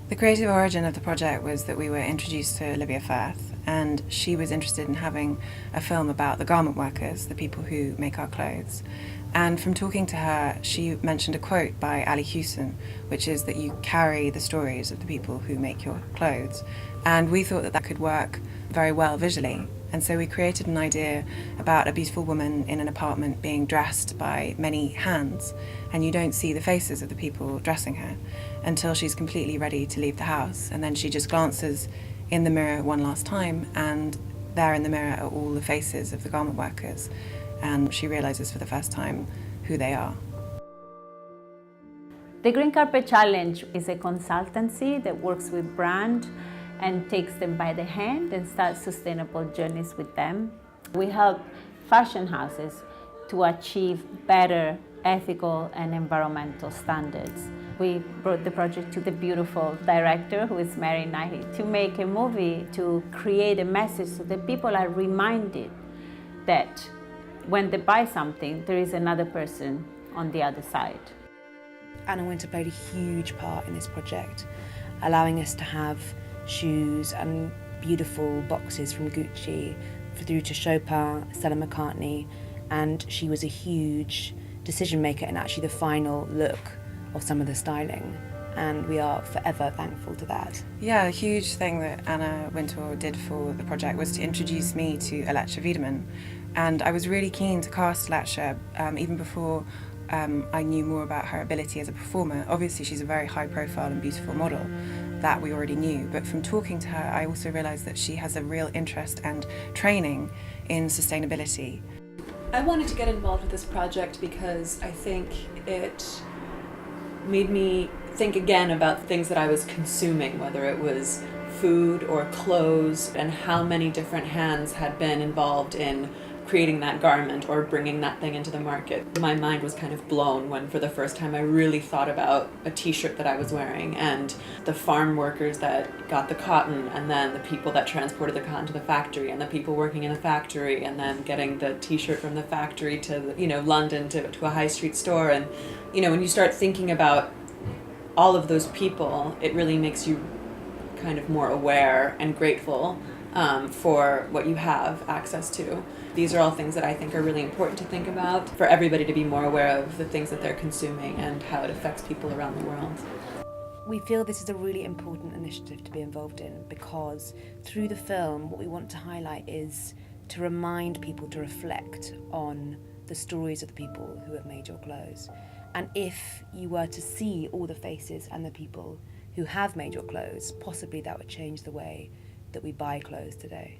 The creative origin of the project was that we were introduced to Livia Firth, and she was interested in having a film about the garment workers, the people who make our clothes. And from talking to her, she mentioned a quote by Ali Hewson, which is that you carry the stories of the people who make your clothes. And we thought that that could work very well visually. And so we created an idea about a beautiful woman in an apartment being dressed by many hands, and you don't see the faces of the people dressing her until she's completely ready to leave the house. And then she just glances in the mirror one last time, and there in the mirror are all the faces of the garment workers, and she realizes for the first time who they are. The Green Carpet Challenge is a consultancy that works with brands and takes them by the hand and starts sustainable journeys with them. We help fashion houses to achieve better ethical and environmental standards. We brought the project to the beautiful director, who is Mary Nighy, to make a movie to create a message so that people are reminded that when they buy something, there is another person on the other side. Anna Wintour played a huge part in this project, allowing us to have shoes and beautiful boxes from Gucci through to Chopin, Stella McCartney, and she was a huge decision maker in actually the final look of some of the styling, and we are forever thankful to that. Yeah, a huge thing that Anna Wintour did for the project was to introduce me to Elettra Wiedemann, and I was really keen to cast Elettra even before I knew more about her ability as a performer. Obviously she's a very high profile and beautiful model that we already knew, but from talking to her I also realised that she has a real interest and training in sustainability. I wanted to get involved with this project because I think it made me think again about things that I was consuming, whether it was food or clothes, and how many different hands had been involved in creating that garment or bringing that thing into the market. My mind was kind of blown when for the first time I really thought about a t-shirt that I was wearing and the farm workers that got the cotton, and then the people that transported the cotton to the factory, and the people working in the factory, and then getting the t-shirt from the factory to London to a high street store. And when you start thinking about all of those people, it really makes you kind of more aware and grateful for what you have access to. These are all things that I think are really important to think about, for everybody to be more aware of the things that they're consuming and how it affects people around the world. We feel this is a really important initiative to be involved in, because through the film what we want to highlight is to remind people to reflect on the stories of the people who have made your clothes. And if you were to see all the faces and the people who have made your clothes, possibly that would change the way that we buy clothes today.